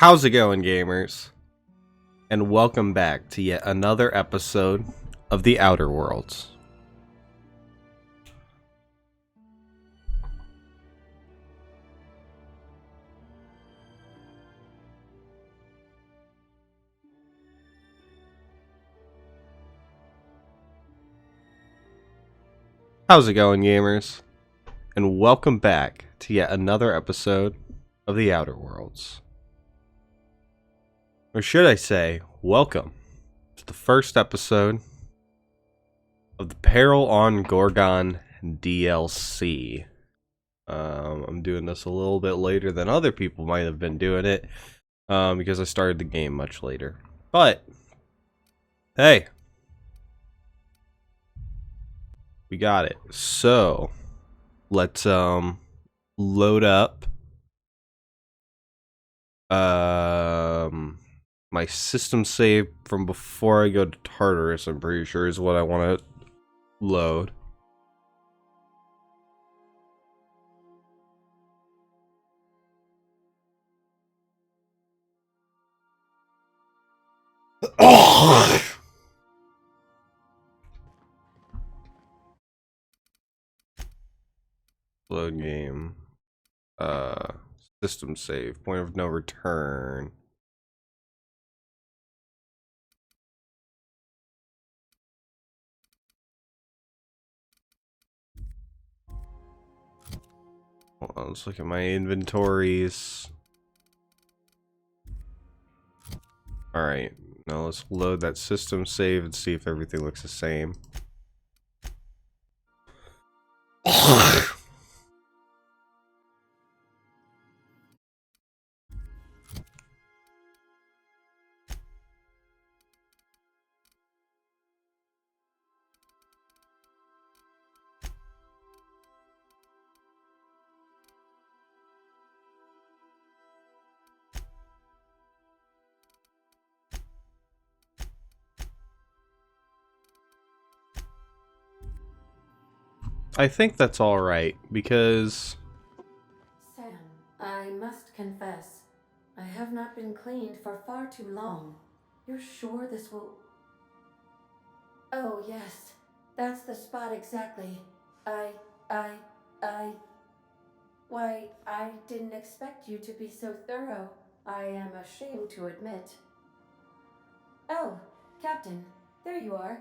How's it going, gamers? And welcome back to yet another episode of the Outer Worlds. How's it going, gamers? And welcome back to yet another episode of the Outer Worlds. Or should I say, welcome to the first episode of the Peril on Gorgon DLC. I'm doing this a little bit later than other people might have been doing it, because I started the game much later. But, hey, we got it. So, let's load up my system save from before I go to Tartarus. I'm pretty sure is what I want to load. Load game. System save. Point of no return. Hold on, let's look at my inventories. Alright, now let's load that system save and see if everything looks the same. I think that's alright, because... Sam, I must confess, I have not been cleaned for far too long. You're sure this will... Oh, yes. That's the spot exactly. Why, I didn't expect you to be so thorough. I am ashamed to admit. Oh, Captain, there you are.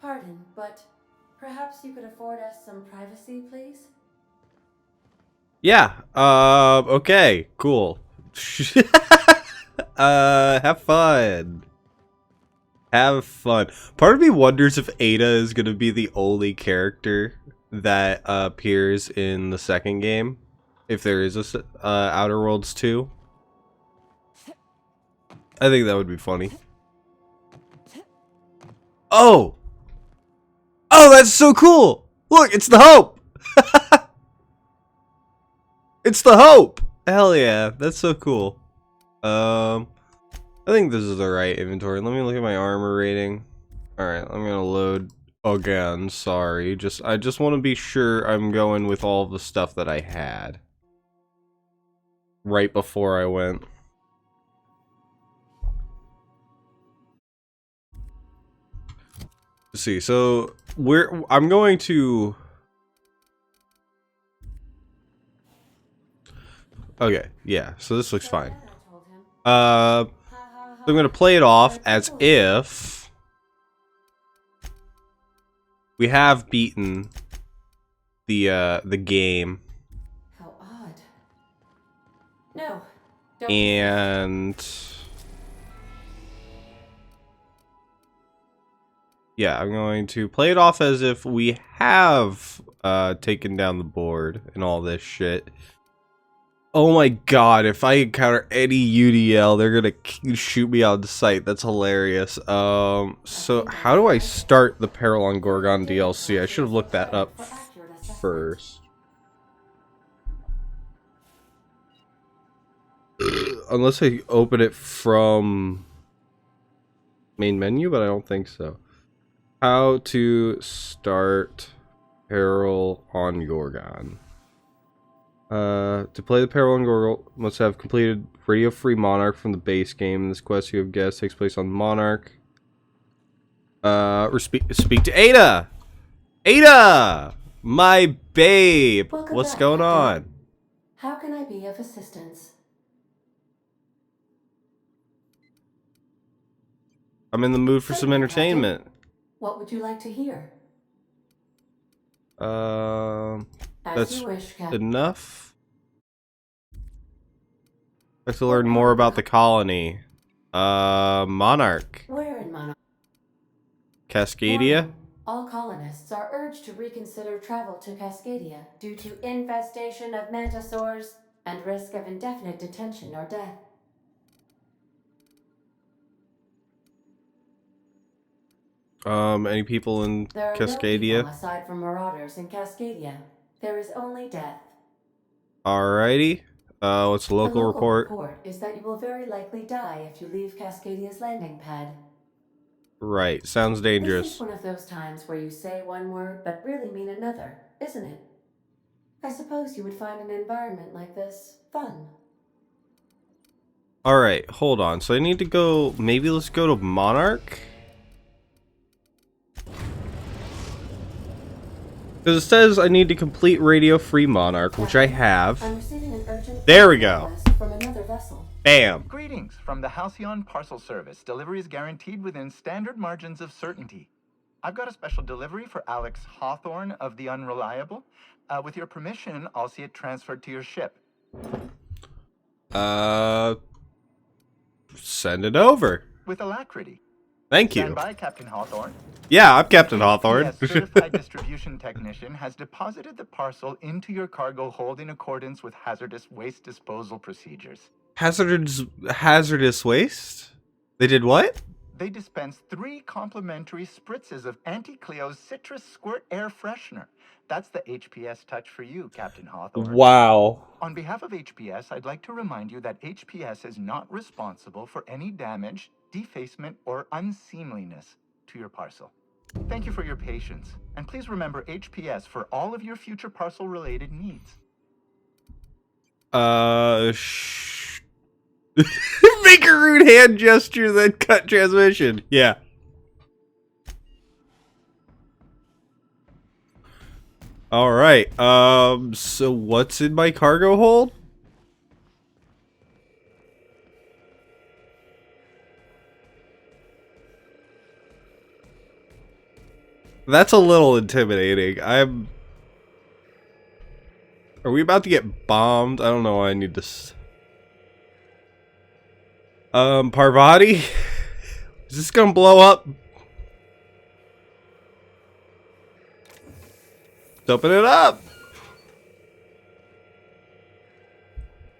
Pardon, but perhaps you could afford us some privacy, please? Yeah, okay, cool. Have fun. Have fun. Part of me wonders if Ada is gonna be the only character that appears in the second game. If there is a Outer Worlds 2. I think that would be funny. Oh! Oh, that's so cool! Look, it's the Hope! It's the Hope! Hell yeah, that's so cool. I think this is the right inventory. Let me look at my armor rating. Alright, I'm gonna load again, sorry. I just want to be sure I'm going with all the stuff that I had. Right before I went. Let's see, so I'm going to... Okay, yeah, so this looks fine. So I'm gonna play it off as if we have beaten the game. How odd. No. Don't. And yeah, I'm going to play it off as if we have taken down the board and all this shit. Oh my god, if I encounter any UDL, they're gonna shoot me on sight. That's hilarious. So how do I start the Peril on Gorgon DLC? I should have looked that up first. Unless I open it from main menu, but I don't think so. How to start Peril on Gorgon. To play the Peril on Gorgon, must have completed Radio Free Monarch from the base game. This quest you have guessed takes place on Monarch. Or speak to Ada! Ada! My babe! Welcome What's back, going Captain. on? How can I be of assistance? I'm in the mood for some Certainly, entertainment. Captain. What would you like to hear? That's As you wish, Captain. enough. I have to learn more about the colony. Monarch. Where in Monarch? Cascadia? Warning. All colonists are urged to reconsider travel to Cascadia due to infestation of mantisaurs and risk of indefinite detention or death. Any people in There are Cascadia? no people aside from marauders in Cascadia. There is only death. Alrighty. What's the local report? The local report is that you will very likely die if you leave Cascadia's landing pad. Right. Sounds dangerous. This is one of those times where you say one word but really mean another, isn't it? I suppose you would find an environment like this fun. Alright, hold on. So I need to go... Maybe let's go to Monarch? Because it says I need to complete Radio Free Monarch, which I have. I'm receiving an urgent There we go. request from another vessel. Bam. Greetings from the Halcyon Parcel Service. Delivery is guaranteed within standard margins of certainty. I've got a special delivery for Alex Hawthorne of the Unreliable. With your permission, I'll see it transferred to your ship. Send it over. With alacrity. Thank you. Stand by, Captain Hawthorne. Yeah, I'm Captain Hawthorne. Yes, certified distribution technician has deposited the parcel into your cargo hold in accordance with hazardous waste disposal procedures. Hazardous waste? They did what? They dispense 3 complimentary spritzes of Anti-Cleo's Citrus Squirt Air Freshener. That's the HPS touch for you, Captain Hawthorne. Wow. On behalf of HPS, I'd like to remind you that HPS is not responsible for any damage, defacement, or unseemliness to your parcel. Thank you for your patience, and please remember HPS for all of your future parcel-related needs. Make a rude hand gesture, then cut transmission. Yeah. Alright, so what's in my cargo hold? That's a little intimidating. Are we about to get bombed? I don't know why I need to... Parvati? Is this gonna blow up? Let's open it up.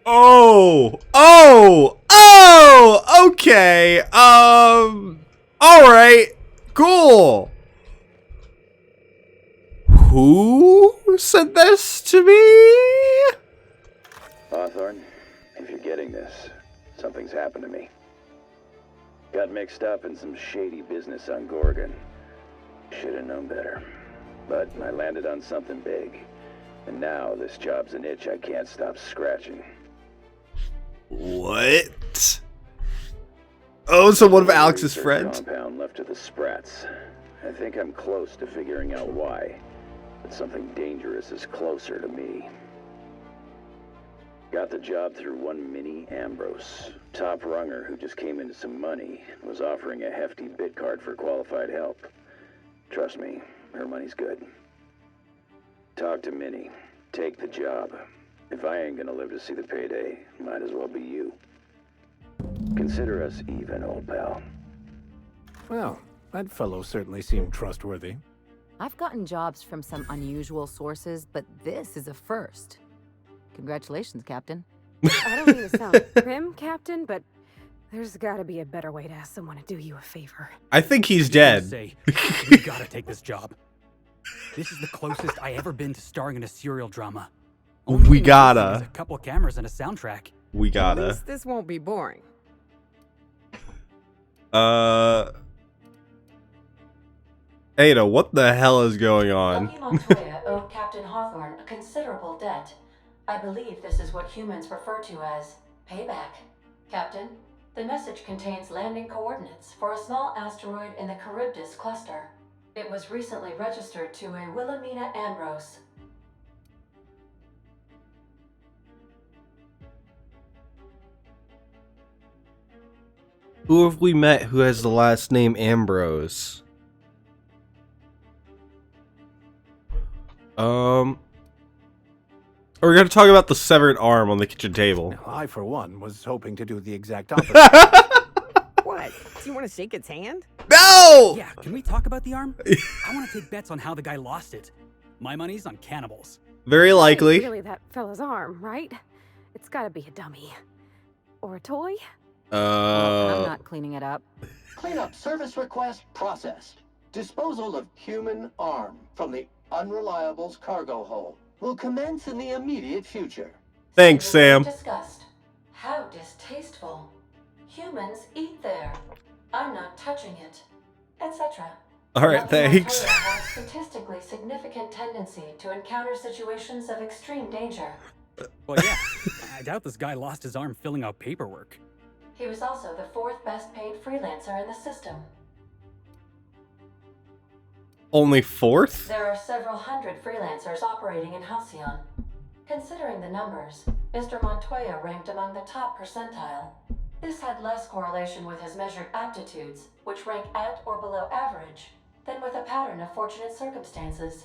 Oh! Oh! Oh! Okay. Alright. Cool. Who sent this to me? Hawthorne, if you're getting this, something's happened to me. Got mixed up in some shady business on Gorgon. Should have known better. But I landed on something big. And now this job's an itch I can't stop scratching. What? Oh, so one of Alex's friends? Compound left to the Sprats. I think I'm close to figuring out why. But something dangerous is closer to me. Got the job through one Minnie Ambrose. Top runger who just came into some money, was offering a hefty bid card for qualified help. Trust me, her money's good. Talk to Minnie. Take the job. If I ain't gonna live to see the payday, might as well be you. Consider us even, old pal. Well, that fellow certainly seemed trustworthy. I've gotten jobs from some unusual sources, but this is a first. Congratulations, Captain. I don't mean to sound prim, Captain, but there's gotta be a better way to ask someone to do you a favor. I think he's dead. Say, we gotta take this job. This is the closest I ever been to starring in a serial drama. Only We thing gotta. missing is a couple of cameras and a soundtrack. We At gotta. least this won't be boring. Ada, what the hell is going on? Lucky Montoya owed Captain Hawthorne a considerable debt. I believe this is what humans refer to as payback. Captain, the message contains landing coordinates for a small asteroid in the Charybdis cluster. It was recently registered to a Wilhelmina Ambrose. Who have we met who has the last name Ambrose? We're gonna talk about the severed arm on the kitchen table. Now, I, for one, was hoping to do the exact opposite. What? Do you want to shake its hand? No! Yeah, can we talk about the arm? I want to take bets on how the guy lost it. My money's on cannibals. Very likely. It's really that fella's arm, right? It's gotta be a dummy. Or a toy? I'm not cleaning it up. Cleanup service request processed. Disposal of human arm from the Unreliable's cargo hold will commence in the immediate future. Thanks, Sam. Disgust. How distasteful. Humans eat there. I'm not touching it. Etc. Alright, thanks. Has statistically significant tendency to encounter situations of extreme danger. Well, yeah, I doubt this guy lost his arm filling out paperwork. He was also the 4th best paid freelancer in the system. Only 4th? There are several hundred freelancers operating in Halcyon. Considering the numbers, Mr. Montoya ranked among the top percentile. This had less correlation with his measured aptitudes, which rank at or below average, than with a pattern of fortunate circumstances.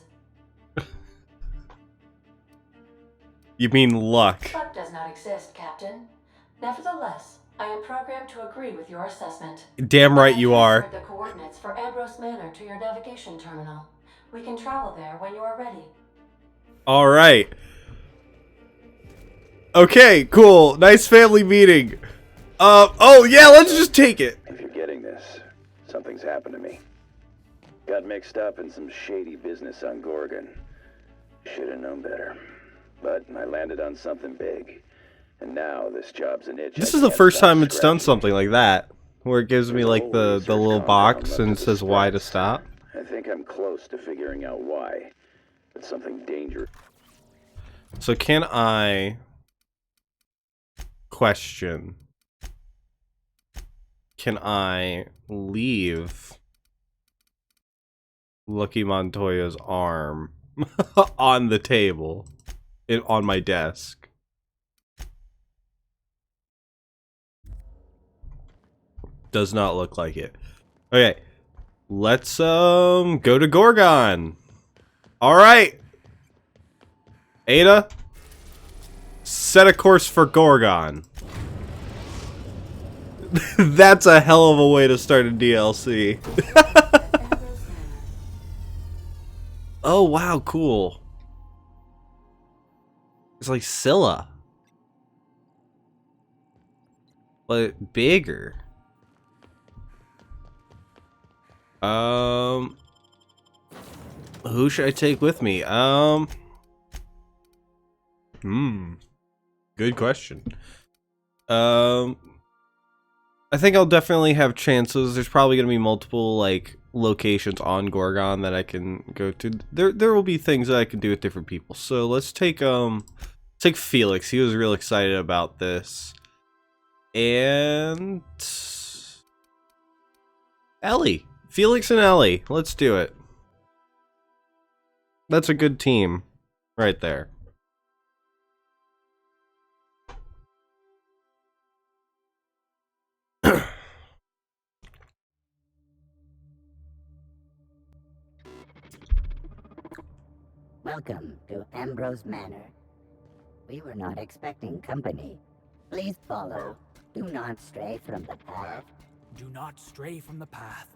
You mean luck? Luck does not exist, Captain. Nevertheless, I am programmed to agree with your assessment. Damn right you are. I transferred the coordinates for Ambrose Manor to your navigation terminal. We can travel there when you are ready. Alright. Okay, cool. Nice family meeting. Oh yeah, let's just take it. If you're getting this, something's happened to me. Got mixed up in some shady business on Gorgon. Should have known better. But I landed on something big. And now this job's an itch. This is the first time it's done something like that. Where it gives me like the little box and it says why to stop. I think I'm close to figuring out why. It's something dangerous. So can I... Question. Can I leave Lucky Montoya's arm on the table? On my desk? Does not look like it. Okay. Let's go to Gorgon. Alright. Ada, set a course for Gorgon. That's a hell of a way to start a DLC. Oh wow, cool. It's like Scylla, but bigger. Who should I take with me? Good question. I think I'll definitely have chances. There's probably gonna be multiple like locations on Gorgon that I can go to. There will be things that I can do with different people. So let's take Felix. He was real excited about this. And Ellie. Felix and Ellie. Let's do it. That's a good team right there. Welcome to Ambrose Manor. We were not expecting company. Please follow. Do not stray from the path. Do not stray from the path.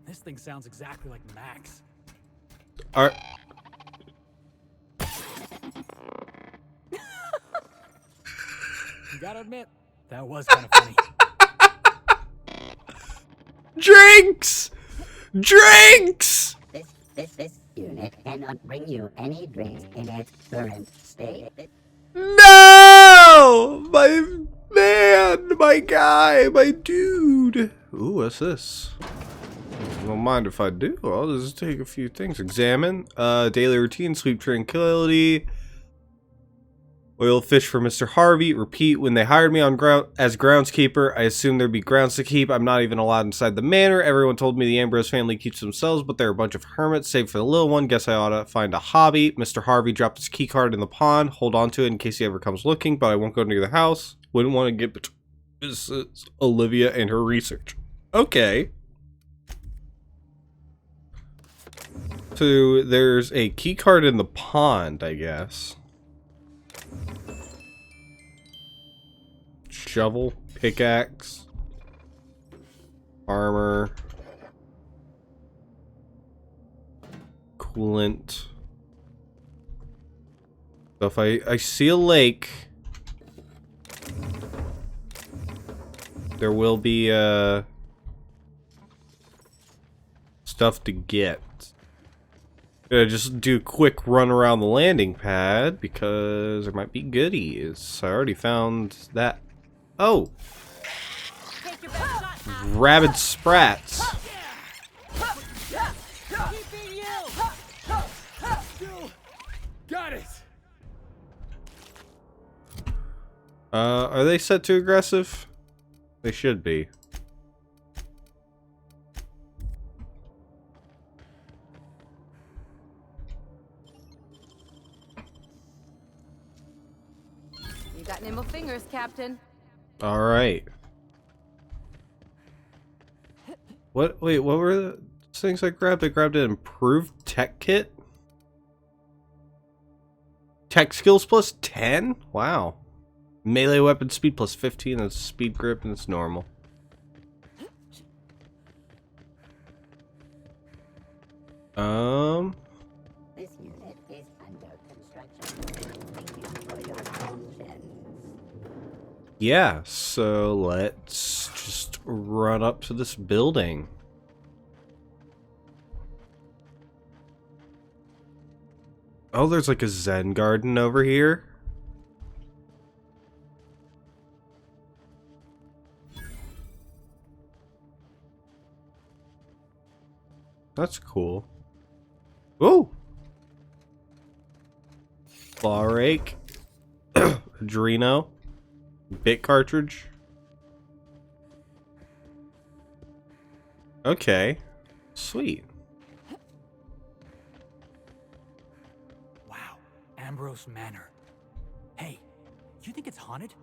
This thing sounds exactly like Max. Are You gotta admit, that was kind of funny. Drinks! Drinks! This unit cannot bring you any drinks in its current state. No! My man, my guy, my dude. Ooh, what's this? Don't mind if I do. I'll just take a few things. Examine. Daily routine, sleep tranquility. Oil fish for Mr. Harvey. Repeat, when they hired me on as groundskeeper, I assumed there'd be grounds to keep. I'm not even allowed inside the manor. Everyone told me the Ambrose family keeps themselves, but they're a bunch of hermits, save for the little one. Guess I ought to find a hobby. Mr. Harvey dropped his key card in the pond. Hold on to it in case he ever comes looking, but I won't go near the house. Wouldn't want to get between Olivia and her research. Okay. So there's a key card in the pond, I guess. Shovel, pickaxe, armor, coolant. So if I see a lake, there will be stuff to get. Gonna just do a quick run around the landing pad because there might be goodies. I already found that. Oh! Rabid sprats. Got it. Are they set to aggressive? They should be. You got nimble fingers, Captain. All right. What? Wait, what were the things I grabbed? I grabbed an improved tech kit. Tech skills plus 10? Wow. Melee weapon speed plus 15. That's speed grip and it's normal. This unit is under construction. Thank you for your attention. Yeah, so let's just run up to this building. Oh, there's like a Zen garden over here. That's cool. Ooh! Claw rake. Adreno. Bit cartridge. Okay. Sweet. Wow, Ambrose Manor. Hey, you think it's haunted?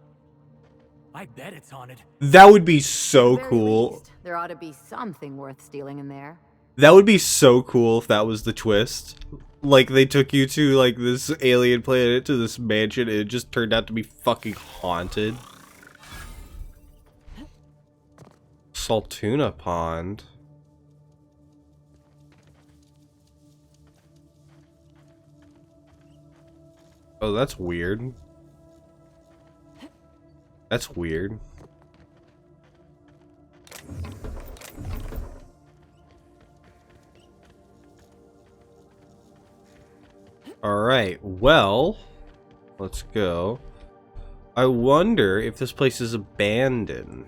I bet it's haunted. That would be so cool. Least, there ought to be something worth stealing in there. That would be so cool if that was the twist. Like, they took you to, like, this alien planet, to this mansion, and it just turned out to be fucking haunted. Saltuna Pond. Oh, that's weird. That's weird. Alright, well, let's go. I wonder if this place is abandoned.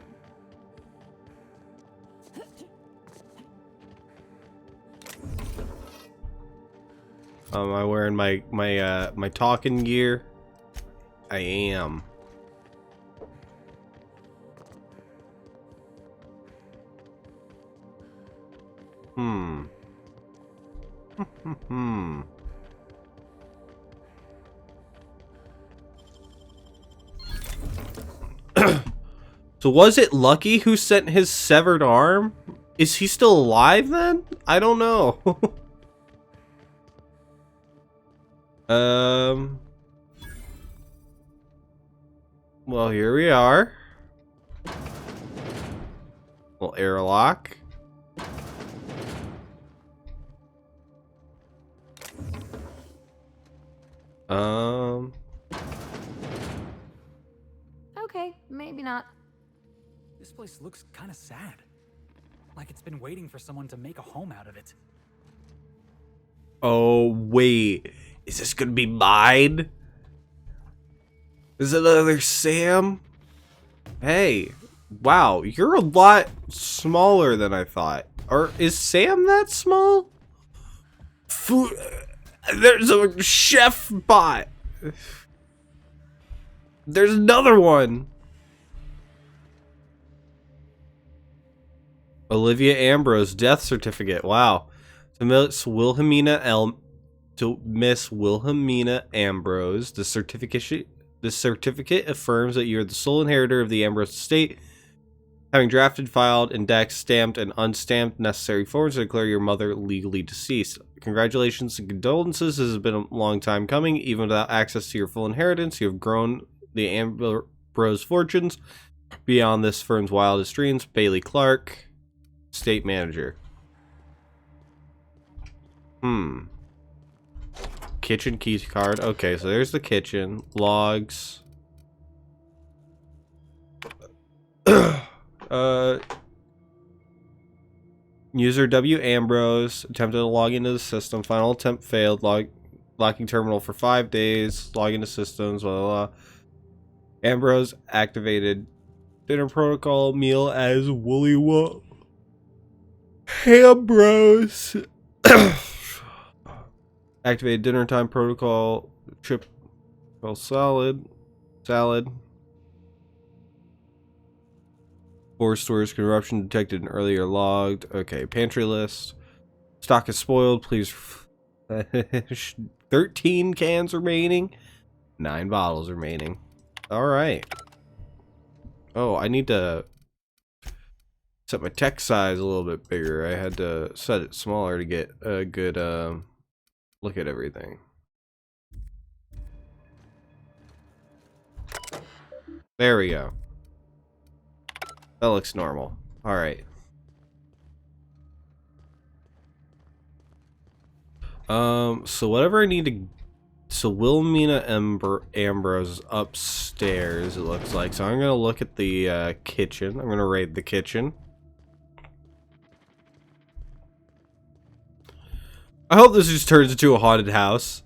Am I wearing my talking gear? I am. So was it Lucky who sent his severed arm? Is he still alive then? I don't know. Well, here we are. Little airlock. Okay, maybe not. This place looks kind of sad. Like it's been waiting for someone to make a home out of it. Oh, wait. Is this gonna be mine? Is it another Sam? Hey. Wow, you're a lot smaller than I thought. Or is Sam that small? Food. There's a chef bot. There's another one. Olivia Ambrose death certificate. Wow. To Miss Wilhelmina Ambrose, the certificate affirms that you are the sole inheritor of the Ambrose estate, having drafted, filed, indexed, stamped, and unstamped necessary forms to declare your mother legally deceased. Congratulations and condolences. This has been a long time coming. Even without access to your full inheritance, you have grown the Ambrose fortunes beyond this firm's wildest dreams. Bailey Clark, State Manager. Kitchen key card. Okay, so there's the kitchen. Logs. User W. Ambrose attempted to log into the system. Final attempt failed. Locking terminal for 5 days. Log into systems. Blah, blah, blah. Ambrose activated dinner protocol meal as Woolly Wolf. Ambrose. Activated dinner time protocol. Chip. Well, salad. 4 stores corruption detected and earlier logged. Okay, pantry list. Stock is spoiled. Please. 13 cans remaining. 9 bottles remaining. Alright. Oh, I need to set my text size a little bit bigger. I had to set it smaller to get a good look at everything. There we go. That looks normal. Alright. So whatever I need to... So Wilhelmina Ambrose is upstairs, it looks like. So I'm going to look at the kitchen. I'm going to raid the kitchen. I hope this just turns into a haunted house.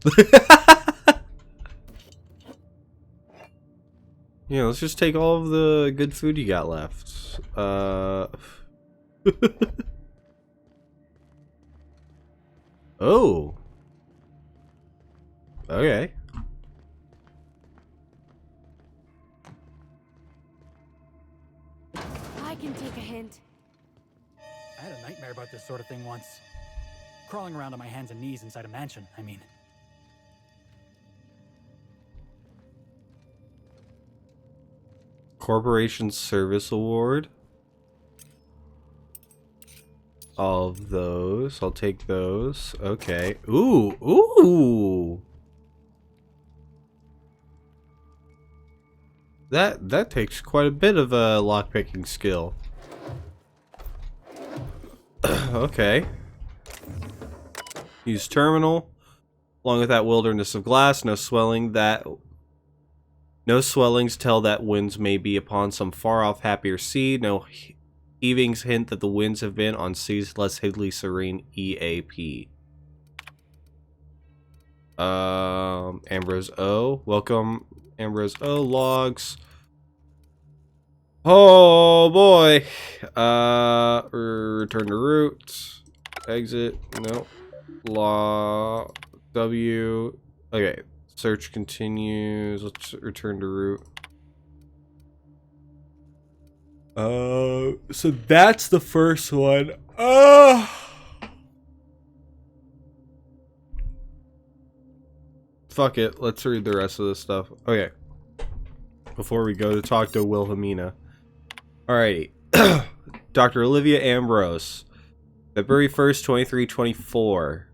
Yeah, let's just take all of the good food you got left. Oh. Okay. I can take a hint. I had a nightmare about this sort of thing once. Crawling around on my hands and knees inside a mansion, I mean. Corporation Service Award. All of those. I'll take those. Okay. Ooh. Ooh. That takes quite a bit of a lockpicking skill. Okay. Use terminal. Along with that wilderness of glass, no swellings tell that winds may be upon some far-off happier sea. No heavings hint that the winds have been on seas less hiddly serene. EAP. Ambrose O. Welcome, Ambrose O. Logs. Oh boy. Return to route. Exit. No. Law. W. Okay. Search continues. Let's return to route. So that's the first one. Fuck it. Let's read the rest of this stuff. Okay. Before we go to talk to Wilhelmina. Alrighty. Dr. Olivia Ambrose. February 1st, 2324.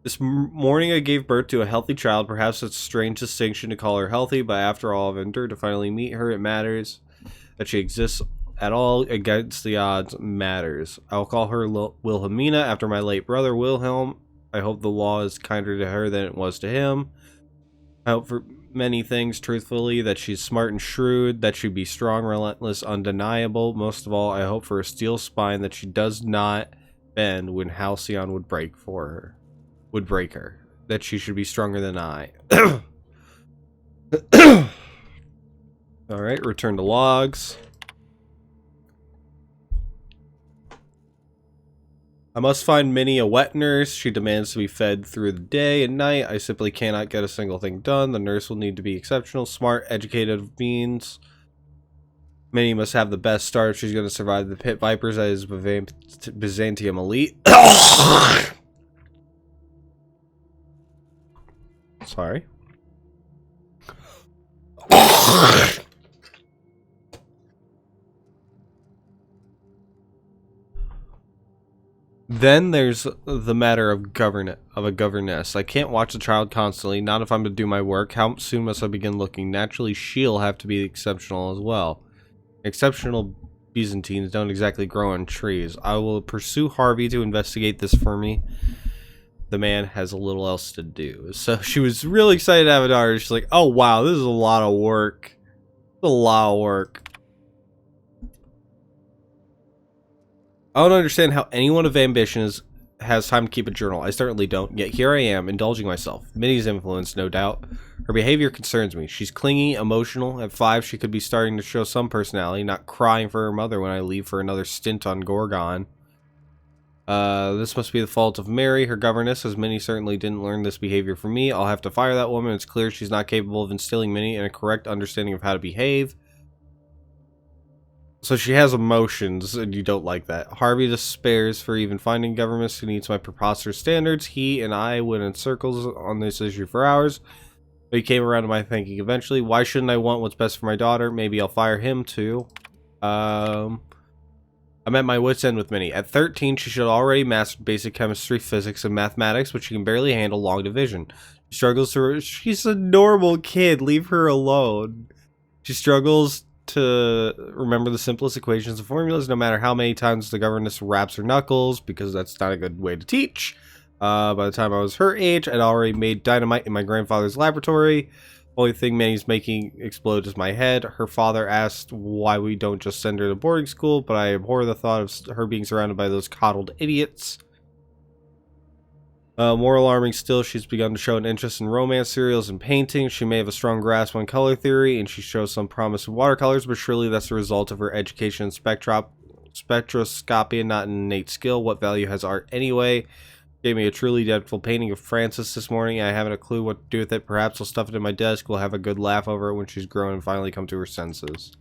This morning I gave birth to a healthy child. Perhaps it's a strange distinction to call her healthy, but after all I've endured to finally meet her, it matters. That she exists at all against the odds matters. I'll call her Wilhelmina after my late brother Wilhelm. I hope the law is kinder to her than it was to him. I hope for many things, truthfully, that she's smart and shrewd, that she be strong, relentless, undeniable. Most of all, I hope for a steel spine that she does not bend when Halcyon would break her. That she should be stronger than I. Alright, return to logs. I must find Minnie a wet nurse. She demands to be fed through the day and night. I simply cannot get a single thing done. The nurse will need to be exceptional, smart, educated means. Minnie must have the best start if she's going to survive the pit vipers that is Byzantium elite. Sorry. Then there's the matter of a governess. I can't watch the child constantly, not if I'm to do my work. How soon must I begin looking? Naturally, she'll have to be exceptional as well. Exceptional Byzantines don't exactly grow on trees. I will pursue Harvey to investigate this for me. The man has a little else to do. So she was really excited to have a daughter. She's like, oh wow, this is a lot of work. A lot of work. I don't understand how anyone of ambition has time to keep a journal. I certainly don't. Yet here I am, indulging myself. Minnie's influence, no doubt. Her behavior concerns me. She's clingy, emotional. At 5, she could be starting to show some personality, not crying for her mother when I leave for another stint on Gorgon. This must be the fault of Mary, her governess, as Minnie certainly didn't learn this behavior from me. I'll have to fire that woman. It's clear she's not capable of instilling Minnie in a correct understanding of how to behave. So she has emotions, and you don't like that. Harvey despairs for even finding governess who needs my preposterous standards. He and I went in circles on this issue for hours, but he came around to my thinking eventually. Why shouldn't I want what's best for my daughter? Maybe I'll fire him too. I'm at my wit's end with Minnie. At 13, she should already mastered basic chemistry, physics, and mathematics, but she can barely handle long division. She struggles to... She's a normal kid. Leave her alone. She struggles to remember the simplest equations and formulas, no matter how many times the governess raps her knuckles, because that's not a good way to teach. By the time I was her age, I'd already made dynamite in my grandfather's laboratory. Only thing Minnie's making explode is my head. Her father asked why we don't just send her to boarding school, but I abhor the thought of her being surrounded by those coddled idiots. More alarming still, she's begun to show an interest in romance serials and painting. She may have a strong grasp on color theory, and she shows some promise in watercolors, but surely that's the result of her education in spectroscopy and not an innate skill. What value has art anyway? Gave me a truly delightful painting of Frances this morning. I haven't a clue what to do with it. Perhaps I'll stuff it in my desk. We'll have a good laugh over it when she's grown and finally come to her senses.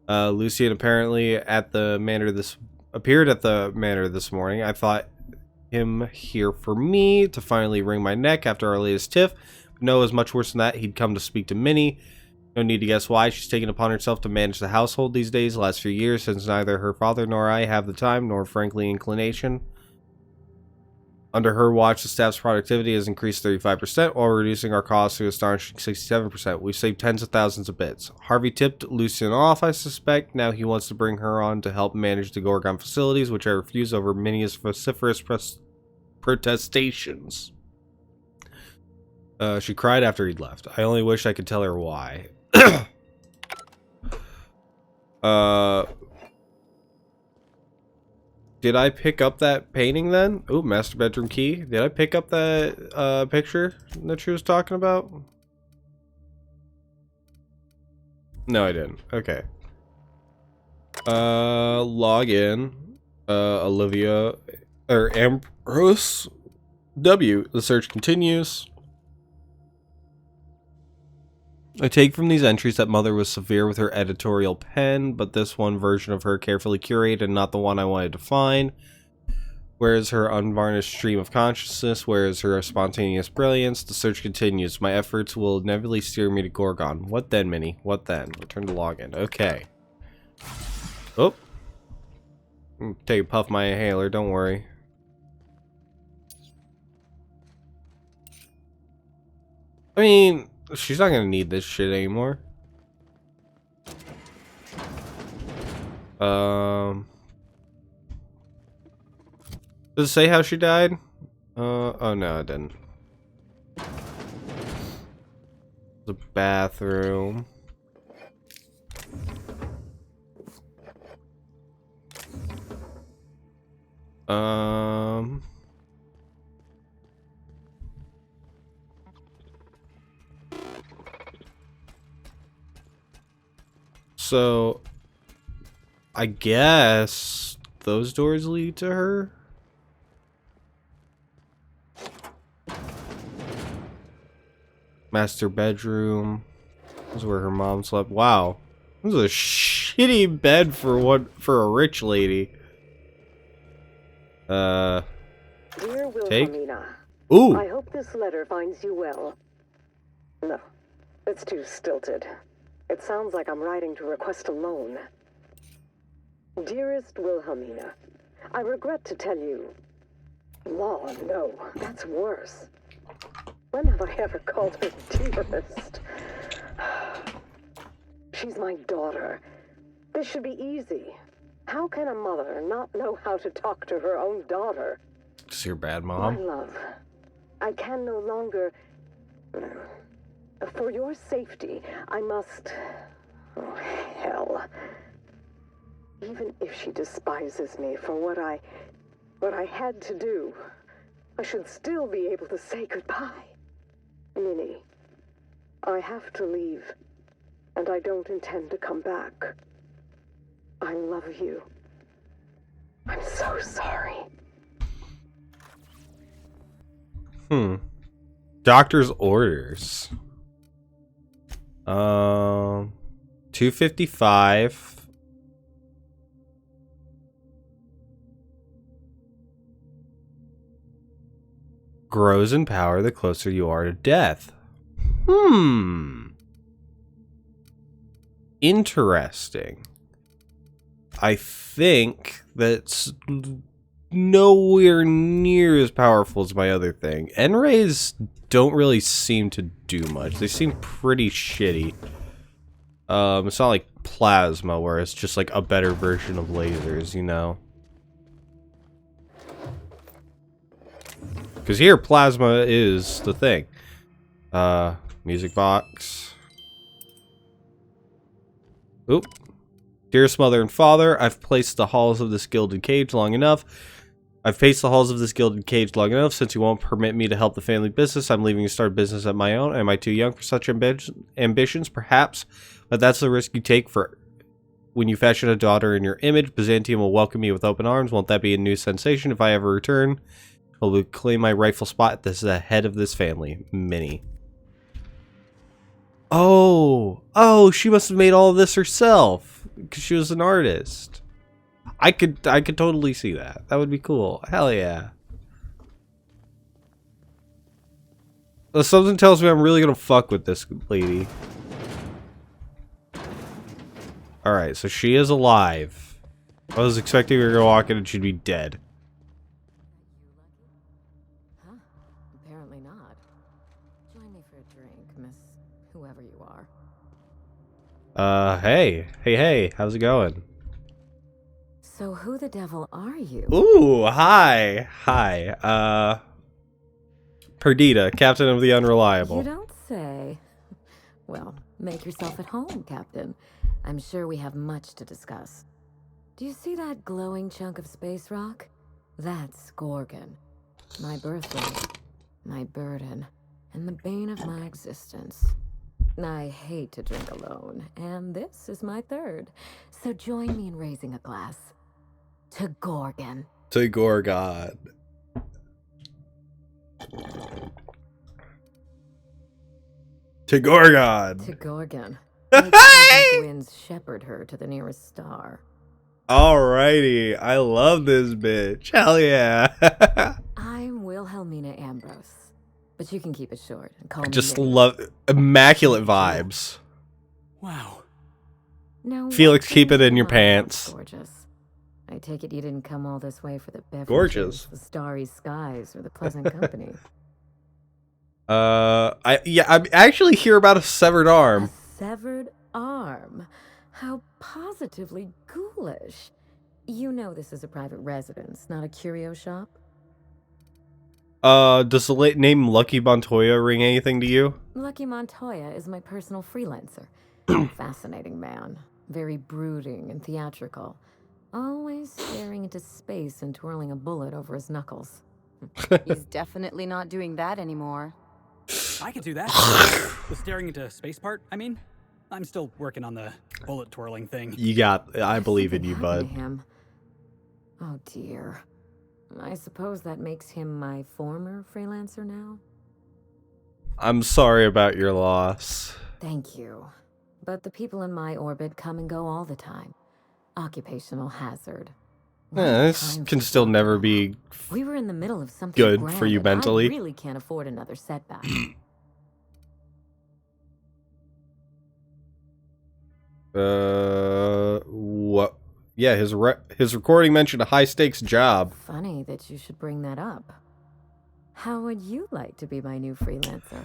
Lucian apparently appeared at the manor this morning. I thought him here for me to finally wring my neck after our latest tiff. But no, it was much worse than that. He'd come to speak to Minnie. No need to guess why. She's taken upon herself to manage the household these days, the last few years, since neither her father nor I have the time, nor frankly inclination. Under her watch, the staff's productivity has increased 35%, while reducing our costs to astonishing 67%. We've saved tens of thousands of bits. Harvey tipped Lucian off, I suspect. Now he wants to bring her on to help manage the Gorgon facilities, which I refuse over Minnie's vociferous protestations. She cried after he'd left. I only wish I could tell her why. Did I pick up that painting then? Ooh, master bedroom key. Did I pick up that picture that she was talking about? No, I didn't. Okay. Log in. Olivia or Ambrose W. The search continues. I take from these entries that Mother was severe with her editorial pen, but this one version of her carefully curated and not the one I wanted to find. Where is her unvarnished stream of consciousness? Where is her spontaneous brilliance? The search continues. My efforts will inevitably steer me to Gorgon. What then, Minnie? What then? Return to login. Okay. Oh. Take a puff my inhaler, don't worry. I mean, she's not gonna need this shit anymore. Does it say how she died? Oh no, it didn't. The bathroom. So I guess those doors lead to her? Master bedroom. This is where her mom slept. Wow. This is a shitty bed for a rich lady. Dear Take? Wilhelmina, Ooh. I hope this letter finds you well. No, it's too stilted. It sounds like I'm writing to request a loan. Dearest Wilhelmina, I regret to tell you... Law, no, that's worse. When have I ever called her dearest? She's my daughter. This should be easy. How can a mother not know how to talk to her own daughter? Is your bad My mom? love, I can no longer... For your safety, I must... Oh, hell. Even if she despises me for what I had to do, I should still be able to say goodbye. Minnie, I have to leave, and I don't intend to come back. I love you. I'm so sorry. Doctor's orders. 255. Grows in power the closer you are to death. Interesting. I think that's nowhere near as powerful as my other thing. N-rays don't really seem to do much. They seem pretty shitty. It's not like plasma where it's just like a better version of lasers, you know? Because here, plasma is the thing. Music box. Oop. Dearest mother and father, I've placed the halls of this gilded cage long enough. Since you won't permit me to help the family business, I'm leaving to start a business of my own. Am I too young for such ambitions? Perhaps. But that's the risk you take for when you fashion a daughter in your image. Byzantium will welcome me with open arms. Won't that be a new sensation if I ever return? I'll claim my rightful spot as the head of this family. Minnie. Oh, she must have made all of this herself because she was an artist. I could totally see that. That would be cool. Hell yeah. Something tells me I'm really gonna fuck with this lady. Alright, so she is alive. I was expecting we were gonna walk in and she'd be dead. Huh? Apparently not. Join me for a drink, Miss whoever you are. Hey, how's it going? So who the devil are you? Ooh, hi. Perdita, Captain of the Unreliable. You don't say. Well, make yourself at home, Captain. I'm sure we have much to discuss. Do you see that glowing chunk of space rock? That's Gorgon. My birthright, my burden, and the bane of my existence. I hate to drink alone, and this is my third. So join me in raising a glass. To Gorgon. To Gorgon. To Gorgon. To Gorgon. May cosmic winds shepherd her to the nearest star. Alrighty. I love this bitch. Hell yeah. I'm Wilhelmina Ambrose. But you can keep it short and call me Just Minnie. love immaculate vibes. Wow. Now, Felix, what keep brings it in you your on, pants. Gorgeous. I take it you didn't come all this way for the beverages, Gorgeous. the starry skies, or the pleasant company. I'm actually here about a severed arm. A severed arm? How positively ghoulish. You know this is a private residence, not a curio shop? Does the name Lucky Montoya ring anything to you? Lucky Montoya is my personal freelancer. Fascinating man. Very brooding and theatrical. Always staring into space and twirling a bullet over his knuckles. He's definitely not doing that anymore. I could do that. The staring into space part, I mean. I'm still working on the bullet twirling thing. I believe in you, bud. Him. Oh dear. I suppose that makes him my former freelancer now? I'm sorry about your loss. Thank you. But the people in my orbit come and go all the time. Occupational hazard. Yeah, this can still never be We were in the middle of something good grand, for you and mentally. I really can't afford another setback. What? Yeah, his recording mentioned a high stakes job. Funny that you should bring that up. How would you like to be my new freelancer?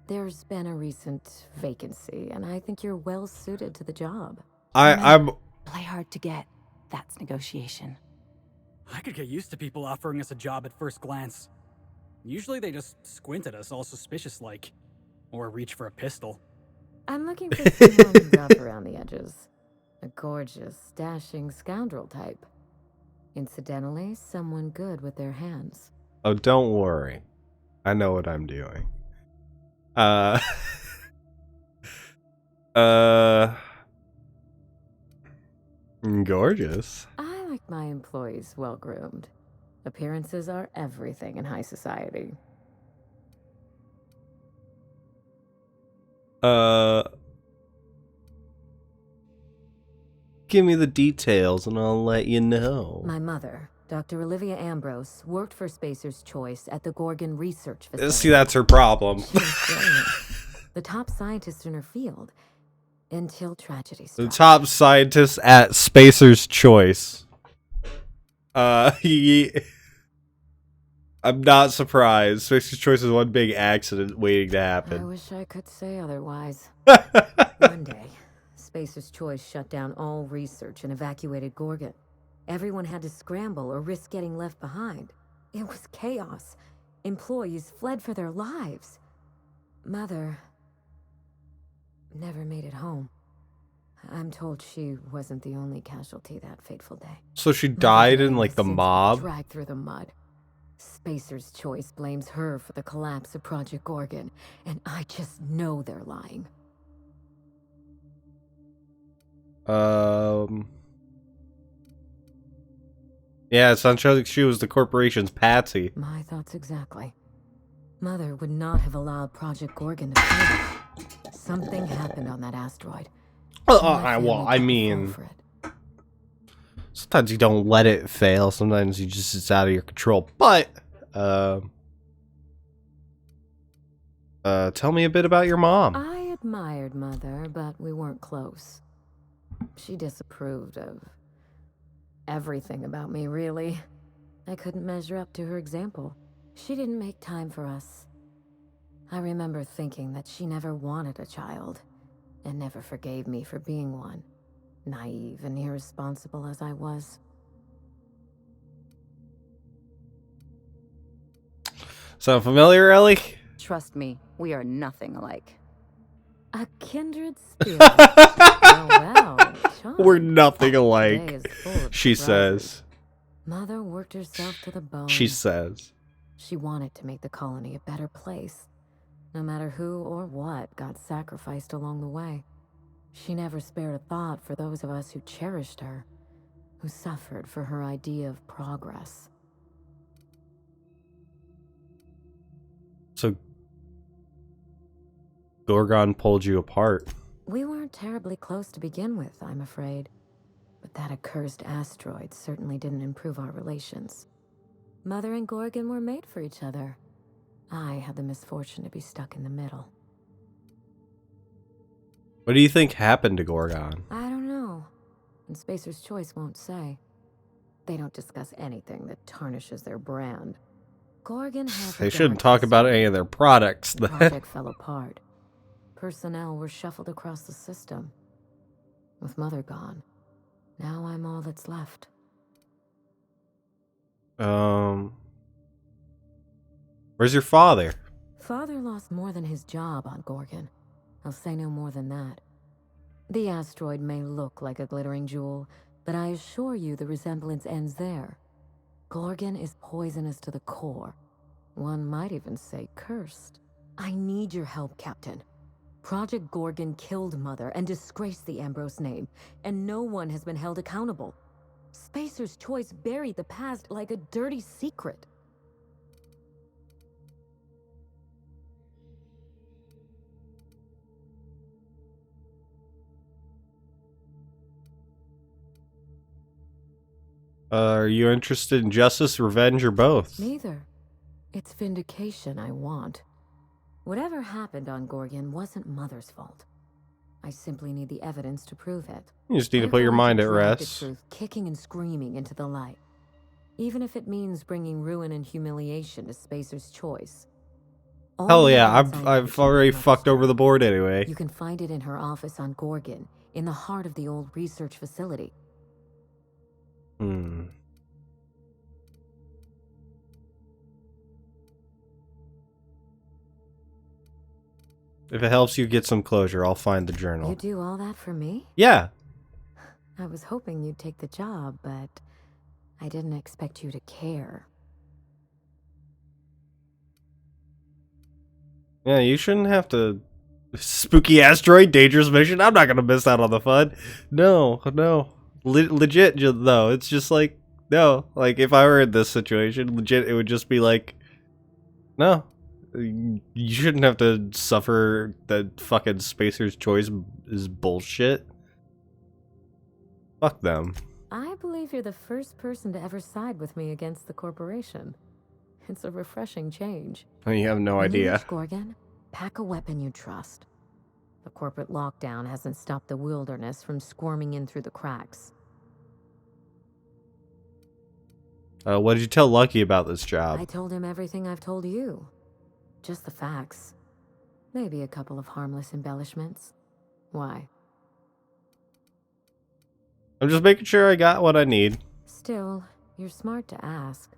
There's been a recent vacancy, and I think you're well suited to the job. I'm Play hard to get. That's negotiation. I could get used to people offering us a job at first glance. Usually they just squint at us all suspicious-like. Or reach for a pistol. I'm looking for someone rough around the edges. A gorgeous, dashing scoundrel type. Incidentally, someone good with their hands. Oh, don't worry. I know what I'm doing. Gorgeous. I like my employees well-groomed. Appearances are everything in high society. Give me the details and I'll let you know. My mother, Dr. Olivia Ambrose, worked for Spacer's Choice at the Gorgon Research Facility. See, that's her problem. She was brilliant. The top scientist in her field. Until tragedy struck. The top scientist at Spacer's Choice. I'm not surprised. Spacer's Choice is one big accident waiting to I happen. wish I could say otherwise. One day, Spacer's Choice shut down all research and evacuated Gorgon. Everyone had to scramble or risk getting left behind. It was chaos. Employees fled for their lives. Mother never made it home. I'm told she wasn't the only casualty that fateful day. So she died in, like, the mob? Dragged through the mud. Spacer's Choice blames her for the collapse of Project Gorgon, and I just know they're lying. Yeah, it sounds like she was the corporation's patsy. My thoughts exactly. Mother would not have allowed Project Gorgon to fail. Something happened on that asteroid. Well, I mean, sometimes you don't let it fail. Sometimes it's out of your control. But, tell me a bit about your mom. I admired Mother, but we weren't close. She disapproved of everything about me, really. I couldn't measure up to her example. She didn't make time for us. I remember thinking that she never wanted a child, and never forgave me for being one, naive and irresponsible as I was. Sound familiar, Ellie? Trust me, we are nothing alike. A kindred spirit. Well, we're nothing Today alike, is full of she surprises. says. Mother worked herself to the bone. She says. She wanted to make the colony a better place, no matter who or what got sacrificed along the way. She never spared a thought for those of us who cherished her, who suffered for her idea of progress. So, Gorgon pulled you apart. We weren't terribly close to begin with, I'm afraid. But that accursed asteroid certainly didn't improve our relations. Mother and Gorgon were made for each other. I had the misfortune to be stuck in the middle. What do you think happened to Gorgon? I don't know. And Spacer's Choice won't say. They don't discuss anything that tarnishes their brand. Gorgon has They shouldn't talk about any of their products. The project fell apart. Personnel were shuffled across the system. With Mother gone, now I'm all that's left. Where's your father? Father lost more than his job on Gorgon. I'll say no more than that. The asteroid may look like a glittering jewel, but I assure you the resemblance ends there. Gorgon is poisonous to the core. One might even say cursed. I need your help, Captain. Project Gorgon killed Mother and disgraced the Ambrose name, and no one has been held accountable. Spacer's Choice buried the past like a dirty secret. Are you interested in justice, revenge, or both? Neither. It's vindication I want. Whatever happened on Gorgon wasn't Mother's fault. I simply need the evidence to prove it. You just need to We're put your going mind at drag rest. The truth, kicking and screaming into the light. Even if it means bringing ruin and humiliation to Spacer's Choice. All Hell the yeah, evidence I I've know already Mother's fucked over story. the board anyway. You can find it in her office on Gorgon, in the heart of the old research facility. If it helps you get some closure, I'll find the journal. You do all that for me? Yeah. I was hoping you'd take the job, but I didn't expect you to care. Yeah, you shouldn't have to... Spooky asteroid, dangerous mission? I'm not gonna miss out on the fun. No. Legit, though. It's just like, no. Like, if I were in this situation, legit, it would just be like, no. You shouldn't have to suffer that fucking Spacer's Choice is bullshit. Fuck them. I believe you're the first person to ever side with me against the corporation. It's a refreshing change. You have no idea. When you reach Gorgon, pack a weapon you trust. The corporate lockdown hasn't stopped the wilderness from squirming in through the cracks. What did you tell Lucky about this job? I told him everything I've told you. Just the facts. Maybe a couple of harmless embellishments. Why? I'm just making sure I got what I need. Still, you're smart to ask.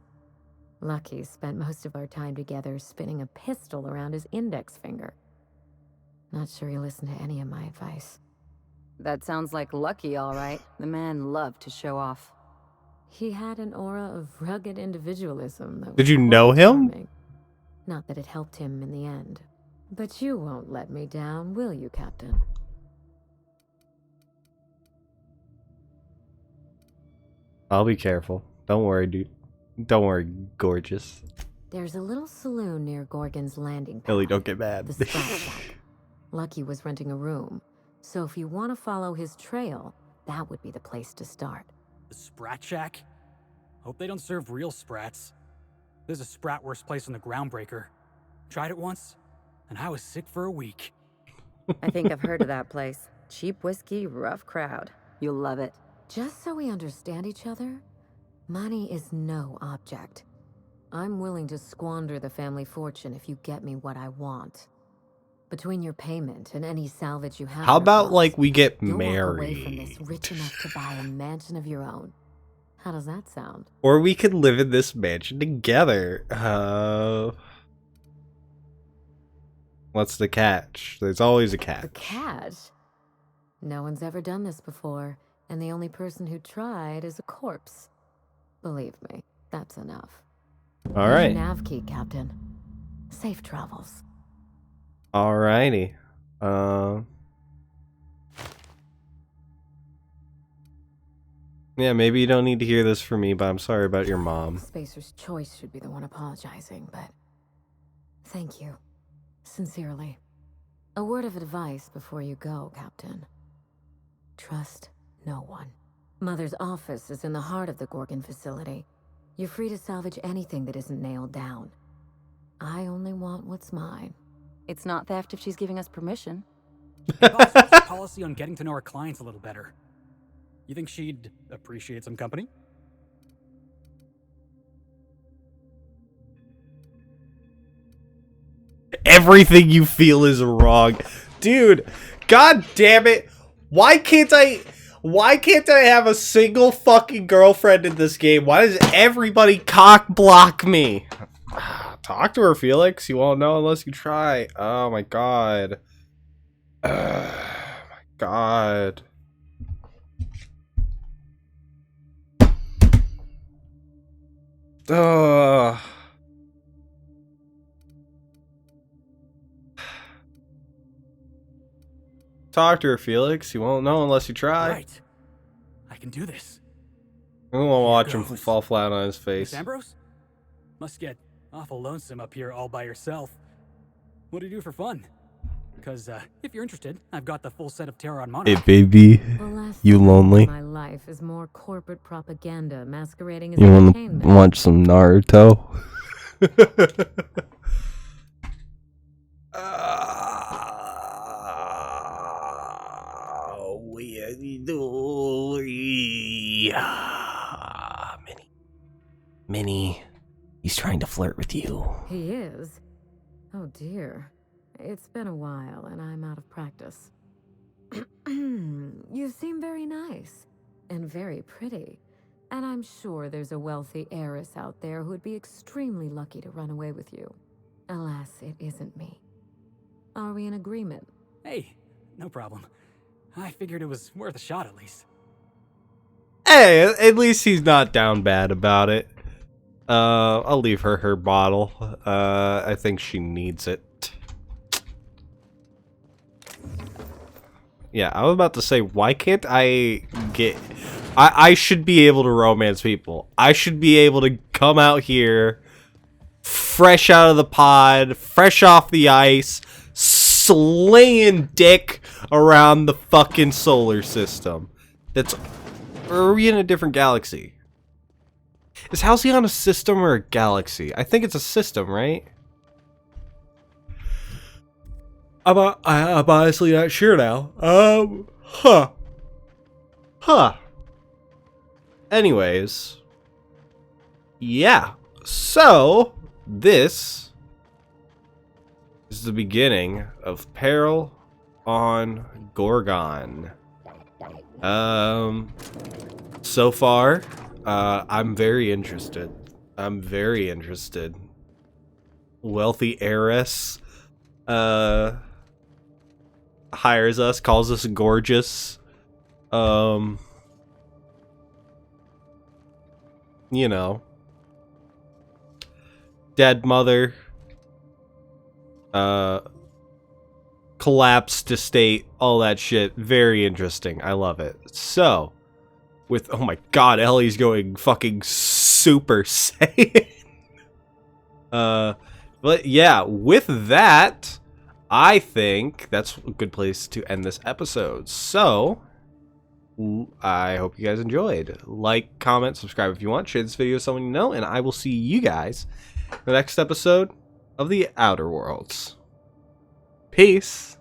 Lucky spent most of our time together spinning a pistol around his index finger. Not sure he listened to any of my advice. That sounds like Lucky, all right. The man loved to show off. He had an aura of rugged individualism. That Did you was know quite him? charming. Not that it helped him in the end. But you won't let me down, will you, Captain? I'll be careful. Don't worry, dude. Don't worry, gorgeous. There's a little saloon near Gorgon's landing pad. Ellie, don't get mad. The Sprat Shack. Lucky was renting a room. So if you want to follow his trail, that would be the place to start. The Sprat Shack? Hope they don't serve real sprats. There's a sprat worst place in the Groundbreaker. Tried it once, and I was sick for a week. I think I've heard of that place. Cheap whiskey, rough crowd. You'll love it. Just so we understand each other, money is no object. I'm willing to squander the family fortune if you get me what I want. Between your payment and any salvage you have. How about across, like we get you'll married? walk away from this rich enough to buy a mansion of your own. How does that sound? Or we could live in this mansion together. What's the catch? There's always a catch. The catch? No one's ever done this before, and the only person who tried is a corpse. Believe me, that's enough. All right. Nav key, Captain. Safe travels. Alrighty. Yeah, maybe you don't need to hear this from me, but I'm sorry about your mom. Spacer's Choice should be the one apologizing, but thank you. Sincerely. A word of advice before you go, Captain. Trust no one. Mother's office is in the heart of the Gorgon facility. You're free to salvage anything that isn't nailed down. I only want what's mine. It's not theft if she's giving us permission. Hey, boss, what's the policy on getting to know our clients a little better? You think she'd appreciate some company? Everything you feel is wrong. Dude, god damn it. Why can't I have a single fucking girlfriend in this game? Why does everybody cock block me? Talk to her, Felix. You won't know unless you try. Oh my god. My god. Ugh. Talk to her, Felix. You won't know unless you try. Right. I can do this. I don't want to watch him goes. fall flat on his Miss face. Ambrose? Must get awful lonesome up here all by yourself. What do you do for fun? Because if you're interested, I've got the full set of Terror on Monarch. Hey baby, you lonely? My life is more corporate propaganda masquerading as You want to entertainment. watch some Naruto? Minnie, he's trying to flirt with you. He is? Oh dear. It's been a while and I'm out of practice. You seem very nice and very pretty. And I'm sure there's a wealthy heiress out there who'd be extremely lucky to run away with you. Alas, it isn't me. Are we in agreement? Hey, no problem. I figured it was worth a shot at least. Hey, at least he's not down bad about it. I'll leave her her bottle. I think she needs it. Yeah, I was about to say, why can't I get... I should be able to romance people. I should be able to come out here, fresh out of the pod, fresh off the ice, slaying dick around the fucking solar system. Or are we in a different galaxy? Is Halcyon a system or a galaxy? I think it's a system, right? I'm honestly not sure now. Anyways. Yeah. So, this is the beginning of Peril on Gorgon. So far, I'm very interested. Wealthy heiress, hires us, calls us gorgeous. You know. Dead mother. Collapsed estate, all that shit. Very interesting. I love it. So, with, oh my god, Ellie's going fucking super Saiyan. But yeah, with that, I think that's a good place to end this episode. So, I hope you guys enjoyed. Like, comment, subscribe if you want. Share this video with someone you know, and I will see you guys in the next episode of the Outer Worlds. Peace.